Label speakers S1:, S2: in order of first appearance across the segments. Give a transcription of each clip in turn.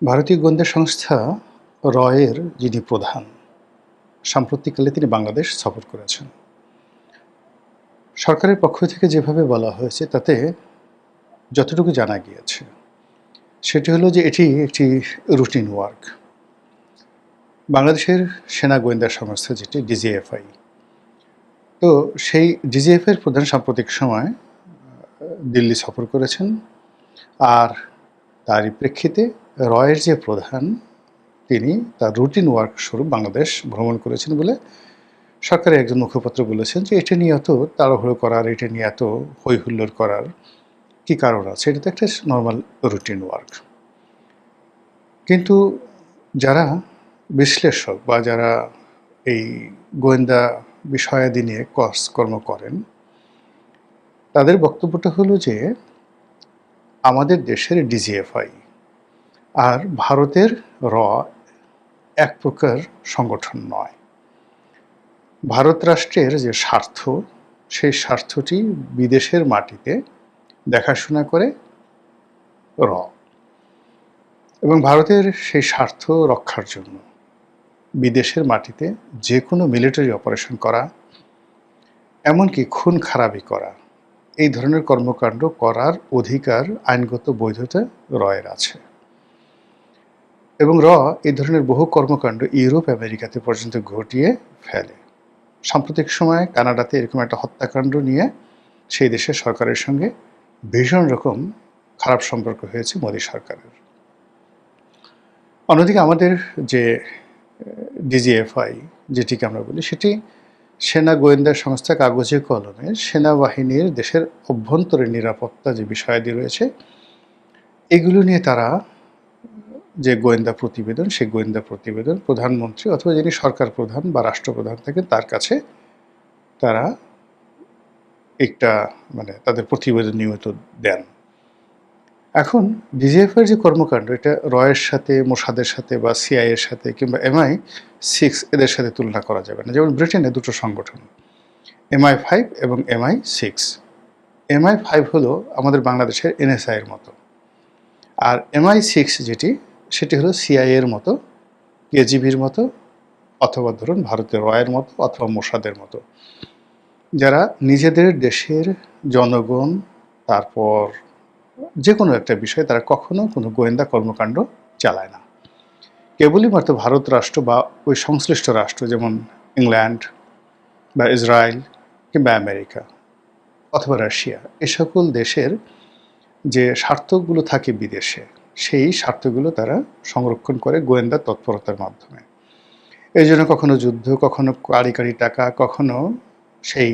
S1: ভারতীয় গোয়েন্দা সংস্থা রয়ের যিনি প্রধান, সাম্প্রতিককালে তিনি বাংলাদেশ সফর করেছেন। সরকারের পক্ষ থেকে যেভাবে বলা হয়েছে তাতে যতটুকু জানা গিয়েছে সেটি হলো যে এটি একটি রুটিন ওয়ার্ক। বাংলাদেশের সেনা গোয়েন্দা সংস্থা যেটি ডিজিএফআই, তো সেই ডিজিএফআই এর প্রধান সাম্প্রতিক সময় দিল্লি সফর করেছেন। আর তারই প্রেক্ষিতে রয়ের যে প্রধান তিনি তার রুটিন ওয়ার্ক স্বরূপ বাংলাদেশ ভ্রমণ করেছেন বলে সরকারের একজন মুখপাত্র বলেছেন যে এটা নিয়ে এত তাড়াহুড়ো করার, এটা নিয়ে এত হই-হুল্লোড় করার কী কারণ আছে? এটা তো একটা নরমাল রুটিন ওয়ার্ক। কিন্তু যারা বিশ্লেষক বা যারা এই গোয়েন্দা বিষয়াদি নিয়ে কাজকর্ম করেন, তাদের বক্তব্যটা হলো যে আমাদের দেশের ডিজিএফআই আর ভারতের র এক প্রকার সংগঠন নয়। ভারত রাষ্ট্রের যে স্বার্থ, সেই স্বার্থটি বিদেশের মাটিতে দেখাশোনা করে র, এবং ভারতের সেই স্বার্থ রক্ষার জন্য বিদেশের মাটিতে যে কোনো মিলিটারি অপারেশন করা, এমনকি খুন খারাপি করা, এই ধরনের কর্মকাণ্ড করার অধিকার, আইনগত বৈধতা রয়ের আছে। এবং র এই ধরনের বহু কর্মকাণ্ড ইউরোপ আমেরিকাতে পর্যন্ত ঘটিয়ে ফেলে। সাম্প্রতিক সময়ে কানাডাতে এরকম একটা হত্যাকাণ্ড নিয়ে সেই দেশের সরকারের সঙ্গে ভীষণ রকম খারাপ সম্পর্ক হয়েছে মোদী সরকারের। অন্যদিকে আমাদের যে ডিজিএফআই যেটিকে আমরা বলি, সেটি সেনা গোয়েন্দা সংস্থা, কাগজে কলমে সেনাবাহিনীর দেশের অভ্যন্তরীণ নিরাপত্তা যে বিষয়াদি রয়েছে এগুলো নিয়ে তারা যে গোয়েন্দা প্রতিবেদন, সেই গোয়েন্দা প্রতিবেদন প্রধানমন্ত্রী অথবা যিনি সরকার প্রধান বা রাষ্ট্রপ্রধান থাকেন তার কাছে তারা একটা তাদের প্রতিবেদন নিয়মিত দেন। এখন ডিজিএফআই যে কর্মকাণ্ড, এটা রয়ের সাথে, মোসাদের সাথে বা সিআইএর সাথে কিংবা MI6 এদের সাথে তুলনা করা যাবে না। যেমন ব্রিটেনে দুটো সংগঠন, MI5 এবং MI6। MI5 হলো আমাদের বাংলাদেশের NSI এর মতো, আর MI6 যেটি, সেটি হলো CIA এর মতো, KGBর মতো, অথবা ধরুন ভারতের রয়ের মতো অথবা মোসাদের মতো, যারা নিজেদের দেশের জনগণ, তারপর যে কোনো একটা বিষয়ে তারা কখনো কোনো গোয়েন্দা কর্মকাণ্ড চালায় না। কেবলই মাত্র ভারত রাষ্ট্র বা ওই সংশ্লিষ্ট রাষ্ট্র, যেমন ইংল্যান্ড বা ইসরায়েল কিংবা আমেরিকা অথবা রাশিয়া, এ সকল দেশের যে স্বার্থগুলো থাকে বিদেশে, সেই স্বার্থগুলো তারা সংরক্ষণ করে গোয়েন্দা তৎপরতার মাধ্যমে। এই জন্য কখনো যুদ্ধ, কখনো কারি কারি টাকা, কখনো সেই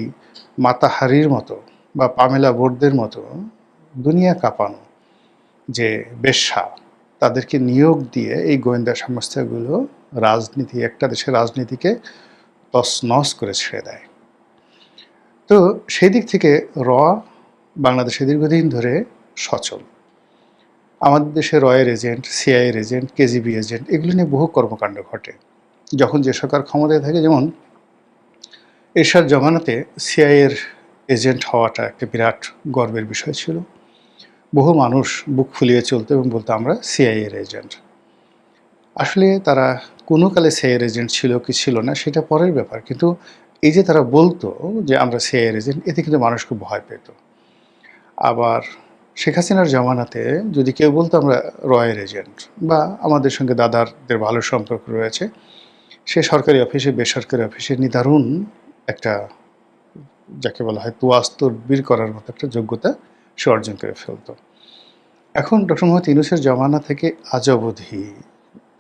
S1: মাতাহারির মতো বা পামেলা বোর্ডদের মতো দুনিয়া কাঁপানো যে বেশ্যা, তাদেরকে নিয়োগ দিয়ে এই গোয়েন্দা সংস্থাগুলো রাজনীতি, একটা দেশের রাজনীতিকে তছনছ করে ছেড়ে দেয়। তো সেই দিক থেকে র বাংলাদেশে দীর্ঘদিন ধরে সচল। আমাদের দেশে রয়ের এজেন্ট, সিআইএর এজেন্ট, কেজিবি এজেন্ট, এগুলো নিয়ে বহু কর্মকাণ্ড ঘটে। যখন যে সরকার ক্ষমতায় থাকে, যেমন এরশাদ জমানাতে সিআইএর এজেন্ট হওয়াটা একটা বিরাট গর্বের বিষয় ছিল। বহু মানুষ বুক ফুলিয়ে চলতো এবং বলতো আমরা সিআইএর এজেন্ট। আসলে তারা কোনো কালে সিআইএর এজেন্ট ছিল কি ছিল না সেটা পরের ব্যাপার, কিন্তু এই যে তারা বলতো যে আমরা সিআইএর এজেন্ট, এতে কিন্তু মানুষ খুব ভয় পেত। আবার শেখ হাসিনার জমানাতে যদি কেউ বলতো আমরা রয়ের এজেন্ট, বা আমাদের সঙ্গে দাদারদের ভালো সম্পর্ক রয়েছে, সে সরকারি অফিসে, বেসরকারি অফিসে নিদারুণ একটা, যাকে বলা হয় তোয়াজ তদবির করার মতো একটা যোগ্যতা সে অর্জন করে ফেলত। এখন ডক্টর মোহাম্মদ ইউনূসের জমানা থেকে আজ অবধি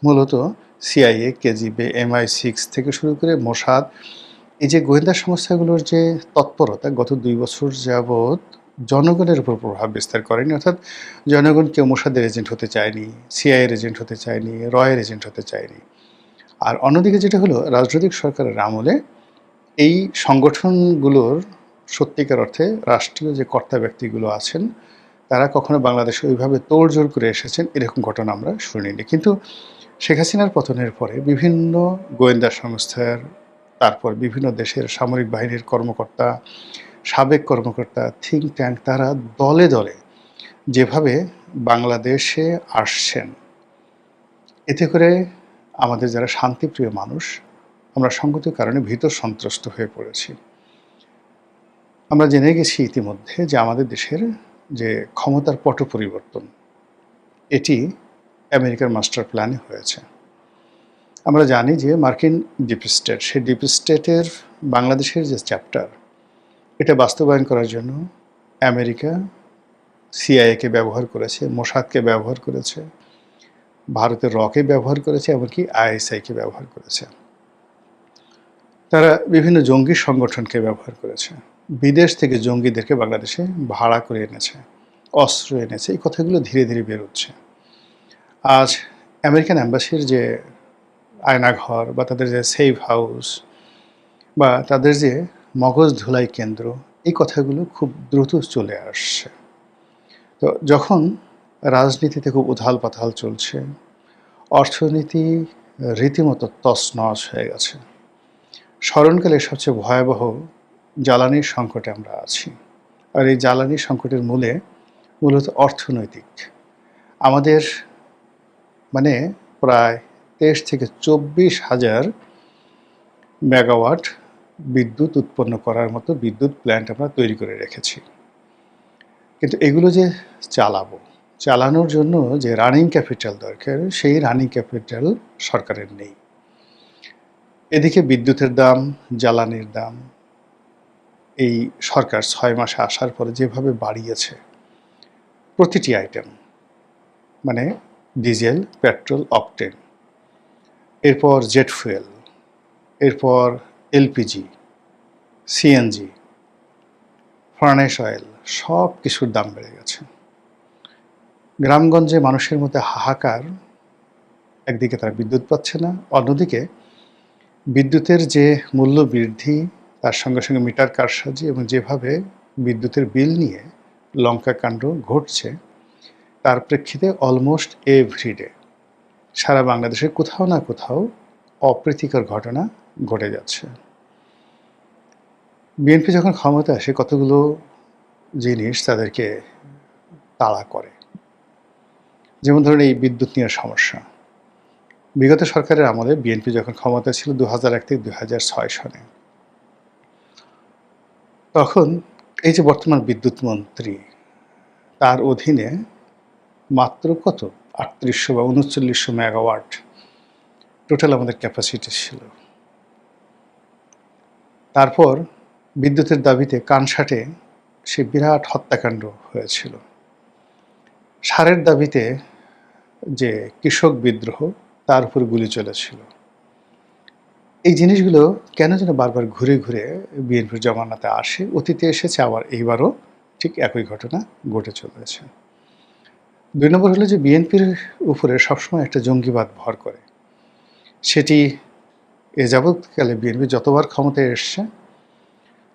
S1: মূলত সিআইএ, কেজিবি, MI6 থেকে শুরু করে মোসাদ, এই যে গোয়েন্দা সংস্থাগুলোর যে তৎপরতা গত 2 বছর যাবৎ জনগণের উপর প্রভাব বিস্তার করেনি। অর্থাৎ জনগণ কেউ মোসাদের এজেন্ট হতে চায়নি, সিআইএর এজেন্ট হতে চায়নি, রয়ের এজেন্ট হতে চায়নি। আর অন্যদিকে যেটা হলো, রাজনৈতিক সরকারের আমলে এই সংগঠনগুলোর সত্যিকার অর্থে রাষ্ট্রীয় যে কর্তা ব্যক্তিগুলো আছেন, তারা কখনো বাংলাদেশে ওইভাবে তোড়জোড় করে এসেছেন এরকম ঘটনা আমরা শুনিনি। কিন্তু শেখ হাসিনার পতনের পরে বিভিন্ন গোয়েন্দা সংস্থার, তারপর বিভিন্ন দেশের সামরিক বাহিনীর কর্মকর্তা, সাবেক কর্মকর্তা, থিঙ্ক ট্যাঙ্ক, তারা দলে দলে যেভাবে বাংলাদেশে আসছেন, এতে করে আমাদের যারা শান্তিপ্রিয় মানুষ, আমরা সঙ্গত কারণে ভীত সন্ত্রস্ত হয়ে পড়েছি। আমরা জেনে গেছি ইতিমধ্যে যে আমাদের দেশের যে ক্ষমতার পট পরিবর্তন, এটি আমেরিকার মাস্টার প্ল্যানে হয়েছে। আমরা জানি যে মার্কিন ডিপ স্টেট, সেই ডিপ স্টেটের বাংলাদেশের যে চ্যাপ্টার, এটা বাস্তবায়ন করার জন্য আমেরিকা সিআইএকে ব্যবহার করেছে, মোসাদকে ব্যবহার করেছে, ভারতের রকে ব্যবহার করেছে, এমনকি আইএসআইকে ব্যবহার করেছে। তারা বিভিন্ন জঙ্গি সংগঠনকে ব্যবহার করেছে, বিদেশ থেকে জঙ্গিদেরকে বাংলাদেশে ভাড়া করে এনেছে, অস্ত্র এনেছে। এই কথাগুলো ধীরে ধীরে বেরোচ্ছে। আজ আমেরিকান অ্যাম্বাসির যে আয়নাঘর বা তাদের যে সেফ হাউস বা তাদের যে মগজ ধুলাই কেন্দ্র, এই কথাগুলো খুব দ্রুত চলে আসছে। তো যখন রাজনীতিতে খুব উথাল পাথাল চলছে, অর্থনীতি রীতিমতো তছনছ হয়ে গেছে, স্মরণকালে সবচেয়ে ভয়াবহ জ্বালানির সংকটে আমরা আছি। আর এই জ্বালানি সংকটের মূলত অর্থনৈতিক। আমাদের মানে প্রায় 23 থেকে 24,000 মেগাওয়াট বিদ্যুৎ উৎপন্ন করার মতো বিদ্যুৎ প্ল্যান্ট আমরা তৈরি করে রেখেছি। কিন্তু এগুলো যে চালানোর জন্য যে রানিং ক্যাপিটাল দরকার, সেই রানিং ক্যাপিটাল সরকারের নেই। এদিকে বিদ্যুতের দাম, জ্বালানির দাম এই সরকার 6 মাসে আসার পরে যেভাবে বাড়িয়েছে, প্রতিটি আইটেম মানে ডিজেল, পেট্রোল, অকটেন, এরপর জেট ফুয়েল, এরপর এলপিজি, সিএনজি, ফার্নেস অয়েল, সব কিছুর দাম বেড়ে গেছে। গ্রামগঞ্জে মানুষের মধ্যে হাহাকার। একদিকে তারা বিদ্যুৎ পাচ্ছে না, অন্যদিকে বিদ্যুতের যে মূল্য বৃদ্ধি, তার সঙ্গে সঙ্গে মিটার কারসাজি এবং যেভাবে বিদ্যুতের বিল নিয়ে লঙ্কাকাণ্ড ঘটছে, তার প্রেক্ষিতে অলমোস্ট এভরিডে সারা বাংলাদেশে কোথাও না কোথাও অপ্রীতিকর ঘটনা ঘটে যাচ্ছে। বিএনপি যখন ক্ষমতা আসে, কতগুলো জিনিস তাদেরকে তাড়া করে। যেমন ধরুন এই বিদ্যুৎ নিয়ে সমস্যা। বিগত সরকারের আমলে বিএনপি যখন ক্ষমতা ছিল 2001 থেকে 2006 সনে, তখন এই যে বর্তমান বিদ্যুৎ মন্ত্রী, তার অধীনে মাত্র কত 3800 বা 3900 মেগাওয়াট টোটাল আমাদের ক্যাপাসিটি ছিল। তারপর বিদ্যুতের দাবিতে কানসাটে সে বিরাট হত্যাকাণ্ড হয়েছিল। সারের দাবিতে যে কৃষক বিদ্রোহ, তার উপর গুলি চলেছিল। এই জিনিসগুলো কেন যেন বারবার ঘুরে ঘুরে বিএনপির জমানাতে আসে, অতীতে এসেছে, আবার এইবারও ঠিক একই ঘটনা ঘটে চলেছে। 2 নম্বর হলো যে বিএনপির উপরে সবসময় একটা জঙ্গিবাদ ভর করে। সেটি এ যাবৎকালে বিএনপি যতবার ক্ষমতায় এসছে,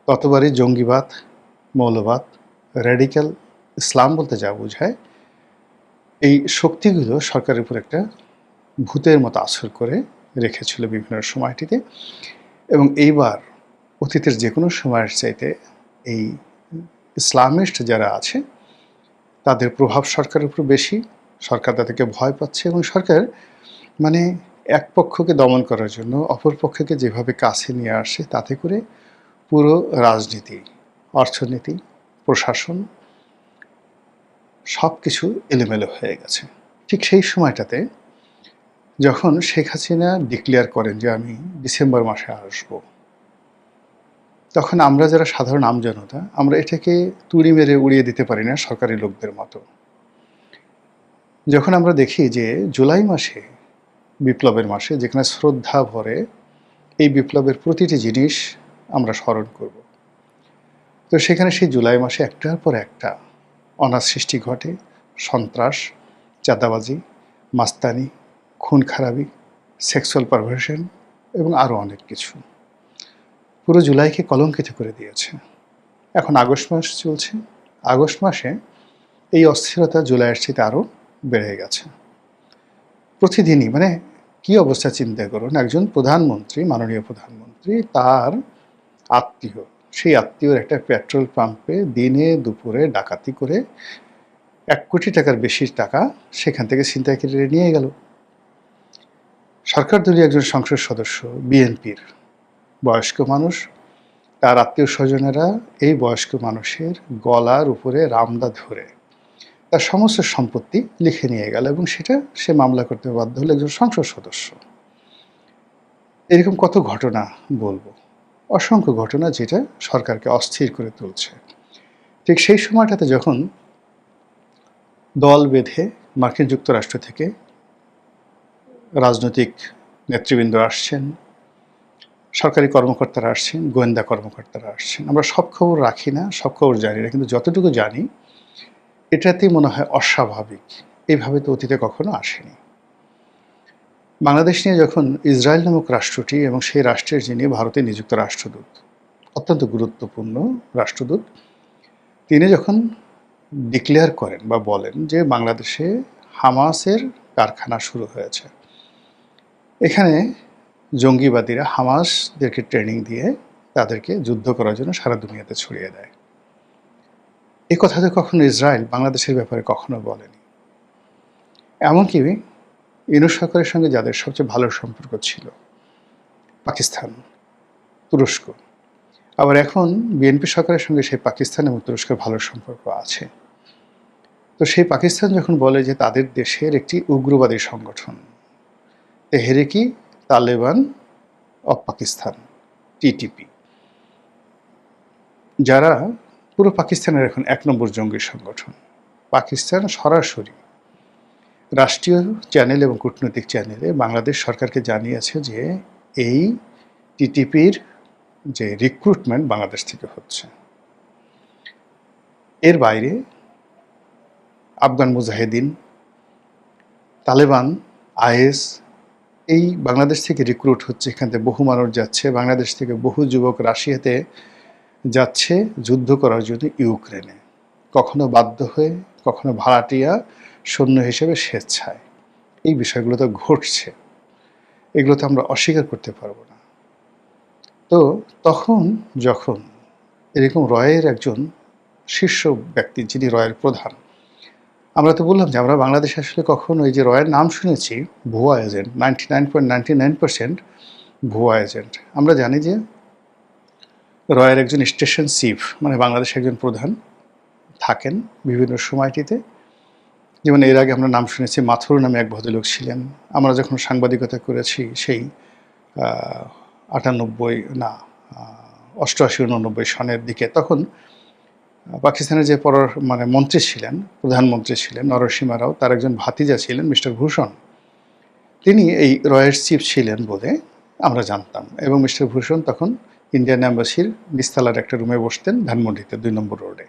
S1: ততবারই জঙ্গিবাদ, মৌলবাদ, র্যাডিক্যাল ইসলাম বলতে যা বোঝায়, এই শক্তিগুলো সরকারের উপর একটা ভূতের মতো আসর করে রেখেছিল বিভিন্ন সময়টিতে। এবং এইবার অতীতের যে কোনো সময়ের চাইতে এই ইসলামিস্ট যারা আছে, তাদের প্রভাব সরকারের উপর বেশি। সরকার তাদেরকে ভয় পাচ্ছে এবং সরকার মানে এক পক্ষকে দমন করার জন্য অপর পক্ষকে যেভাবে কাছে নিয়ে আসে, তাতে করে পুরো রাজনীতি, অর্থনীতি, প্রশাসন সব কিছু এলোমেলো হয়ে গেছে। ঠিক সেই সময়টাতে যখন শেখ হাসিনা ডিক্লেয়ার করেন যে আমি ডিসেম্বর মাসে আসব, তখন আমরা যারা সাধারণ আমজনতা, আমরা এটাকে তুড়ি মেরে উড়িয়ে দিতে পারি না সরকারি লোকদের মতো। যখন আমরা দেখি যে জুলাই মাসে, বিপ্লবের মাসে, যেখানে শ্রদ্ধা ভরে এই বিপ্লবের প্রতিটি জিনিস আমরা স্মরণ করব, তো সেখানে সেই জুলাই মাসে একটার পর একটা অনার সৃষ্টি ঘটে, সন্ত্রাস, চাঁদাবাজি, মাস্তানি, খুন খারাপি, সেক্সুয়াল পারভার্সন এবং আরও অনেক কিছু পুরো জুলাইকে কলঙ্কিত করে দিয়েছে। এখন আগস্ট মাস চলছে, আগস্ট মাসে এই অস্থিরতা জুলাইয়ের চেয়ে আরও বেড়ে গেছে। প্রতিদিনই মানে কি অবস্থা চিন্তা করুন, একজন প্রধানমন্ত্রী, মাননীয় প্রধানমন্ত্রী, তার আত্মীয়, সেই আত্মীয়র একটা পেট্রোল পাম্পে দিনে দুপুরে ডাকাতি করে 1 কোটি টাকার বেশি টাকা সেখান থেকে ছিনতাই করে নিয়ে গেল। সরকার দলীয় একজন সংসদ সদস্য, বিএনপির বয়স্ক মানুষ, তার আত্মীয় স্বজনেরা এই বয়স্ক মানুষের গলার উপরে রামদা ধরে তার সমস্ত সম্পত্তি লিখে নিয়ে গেল, এবং সেটা সে মামলা করতে বাধ্য হলো একজন সংসদ সদস্য। এরকম কত ঘটনা বলবো, অসংখ্য ঘটনা যেটা সরকারকে অস্থির করে তুলছে। ঠিক সেই সময়টাতে যখন দল বেঁধে মার্কিন যুক্তরাষ্ট্র থেকে রাজনৈতিক নেতৃবৃন্দ আসছেন, সরকারি কর্মকর্তারা আসছেন, গোয়েন্দা কর্মকর্তারা আসছেন, আমরা সব খবর রাখি না, সব খবর জানি না, কিন্তু যতটুকু জানি এটাতেই মনে হয় অস্বাভাবিক। এইভাবে তো অতীতে কখনো আসেনি। বাংলাদেশ নিয়ে যখন ইসরায়েল নামক রাষ্ট্রটি এবং সেই রাষ্ট্রের যিনি ভারতে নিযুক্ত রাষ্ট্রদূত, অত্যন্ত গুরুত্বপূর্ণ রাষ্ট্রদূত, তিনি যখন ডিক্লেয়ার করেন বা বলেন যে বাংলাদেশে হামাসের কারখানা শুরু হয়েছে, এখানে জঙ্গিবাদীরা হামাসদেরকে ট্রেনিং দিয়ে তাদেরকে যুদ্ধ করার জন্য সারা দুনিয়াতে ছড়িয়ে দেয়, এই কথা তো কখনো ইসরায়েল বাংলাদেশের ব্যাপারে কখনো বলেনি। এমনকি ইউনূস সরকারের সঙ্গে যাদের সবচেয়ে ভালো সম্পর্ক ছিল, পাকিস্তান, তুরস্ক, আবার এখন বিএনপি সরকারের সঙ্গে সেই পাকিস্তান এবং তুরস্কের ভালো সম্পর্ক আছে। তো সেই পাকিস্তান যখন বলে যে তাদের দেশের একটি উগ্রবাদী সংগঠন তেহরিকি তালেবান অফ পাকিস্তান, টিটিপি, যারা পুরো পাকিস্তানের এখন ১ নম্বর জঙ্গি সংগঠন, পাকিস্তান সরাসরি রাষ্ট্রীয় চ্যানেল এবং কূটনৈতিক চ্যানেলে বাংলাদেশ সরকারকে জানিয়েছে যে এই টিটিপির যে রিক্রুটমেন্ট বাংলাদেশ থেকে হচ্ছে। এর বাইরে আফগান মুজাহিদিন, তালেবান, আইএস, এই বাংলাদেশ থেকে রিক্রুট হচ্ছে, এখান থেকে বহু মানুষ যাচ্ছে, বাংলাদেশ থেকে বহু যুবক রাশিয়াতে যাচ্ছে যুদ্ধ করার জন্য ইউক্রেনে, কখনো বাধ্য হয়ে, কখনো ভাড়াটিয়া সৈন্য হিসেবে স্বেচ্ছায়। এই বিষয়গুলো তো ঘটছে, এগুলো তো আমরা অস্বীকার করতে পারবো না। তো তখন যখন এরকম রয়ের একজন শীর্ষ ব্যক্তি, যিনি রয়ের প্রধান, আমরা তো বললাম যে আমরা বাংলাদেশে আসলে কখনো এই যে রয়ের নাম শুনেছি, ভুয়া এজেন্ট, 99.99% ভুয়া এজেন্ট। আমরা জানি যে রয়ের একজন স্টেশন চিফ, মানে বাংলাদেশে একজন প্রধান থাকেন বিভিন্ন সময়টিতে। যেমন এর আগে আমরা নাম শুনেছি মাথুর নামে এক ভদ্রলোক ছিলেন। আমরা যখন সাংবাদিকতা করেছি সেই 88-89 সনের দিকে, তখন পাকিস্তানের যে মন্ত্রী ছিলেন, প্রধানমন্ত্রী ছিলেন নরসিমা রাও, তার একজন ভাতিজা ছিলেন মিস্টার ভূষণ, তিনি এই রয়ের চিফ ছিলেন বলে আমরা জানতাম। এবং মিস্টার ভূষণ তখন ইন্ডিয়ান অ্যাম্বাসির নিস্তালার একটা রুমে বসতেন ধানমন্ডিতে 2 নম্বর রোডে।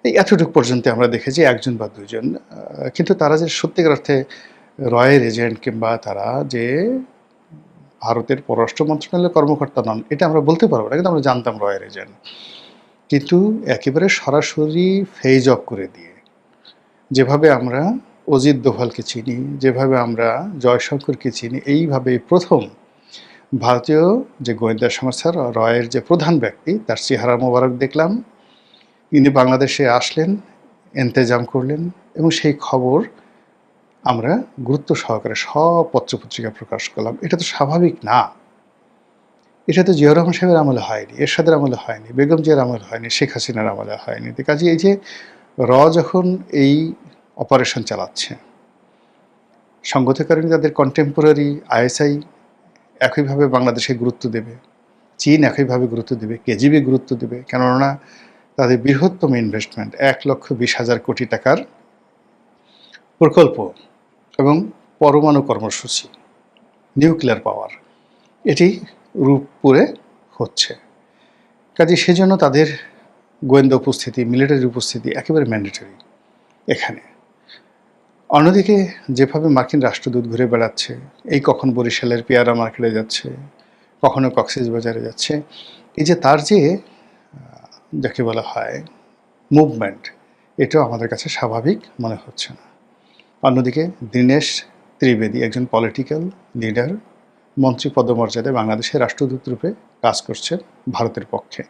S1: এই এতটুকু পর্যন্ত আমরা দেখেছি, একজন বা দুজন। কিন্তু তারা যে সত্যিকার অর্থে রয়ের এজেন্ট কিংবা তারা যে ভারতের পররাষ্ট্র মন্ত্রণালয়ের কর্মকর্তা নন, এটা আমরা বলতে পারবো না, কিন্তু আমরা জানতাম রয়ের এজেন্ট। কিন্তু একেবারে সরাসরি ফেজ অফ করে দিয়ে, যেভাবে আমরা অজিত দোভালকে চিনি, যেভাবে আমরা জয়শঙ্করকে চিনি, এইভাবে প্রথম ভারতীয় যে গোয়েন্দা সংস্থার রয়ের যে প্রধান ব্যক্তি, তার চেহারা মোবারক দেখলাম। তিনি বাংলাদেশে আসলেন, ইন্তেজাম করলেন, এবং সেই খবর আমরা গুরুত্ব সহকারে সব পত্রপত্রিকা প্রকাশ করলাম। এটা তো স্বাভাবিক না, এটা তো জিয়াউর রহমান সাহেবের আমলে হয়নি, এরশাদের আমলে হয়নি, বেগম জিয়ার আমলে হয়নি, শেখ হাসিনার আমলে হয়নি। কাজে এই যে যখন এই অপারেশন চালাচ্ছে, সঙ্গতকারী তাদের কন্টেম্পোরারি আইএসআই একইভাবে বাংলাদেশে গুরুত্ব দেবে, চীন একইভাবে গুরুত্ব দেবে, কেজিবি গুরুত্ব দেবে, কেননা তাদের বৃহত্তম ইনভেস্টমেন্ট 1,20,000 কোটি টাকার প্রকল্প এবং পরমাণু কর্মসূচি, নিউক্লিয়ার পাওয়ার, এটি রূপপুরে হচ্ছে। কাজে সেজন্য তাদের গোয়েন্দা উপস্থিতি, মিলিটারি উপস্থিতি একেবারে ম্যান্ডেটরি এখানে। অন্যদিকে যেভাবে মার্কিন রাষ্ট্রদূত ঘুরে বেড়াচ্ছে, এই কখন বরিশালের পেয়ারা মার্কেটে যাচ্ছে, কখনো কক্সবাজারে যাচ্ছে, এই যে তার যে যাকে বলা হয় মুভমেন্ট, এটাও আমাদের কাছে স্বাভাবিক মনে হচ্ছে না। অন্যদিকে দীনেশ ত্রিবেদী একজন পলিটিক্যাল লিডার, মন্ত্রী পদমর্যাদায় বাংলাদেশের রাষ্ট্রদূত রূপে কাজ করছেন ভারতের পক্ষে।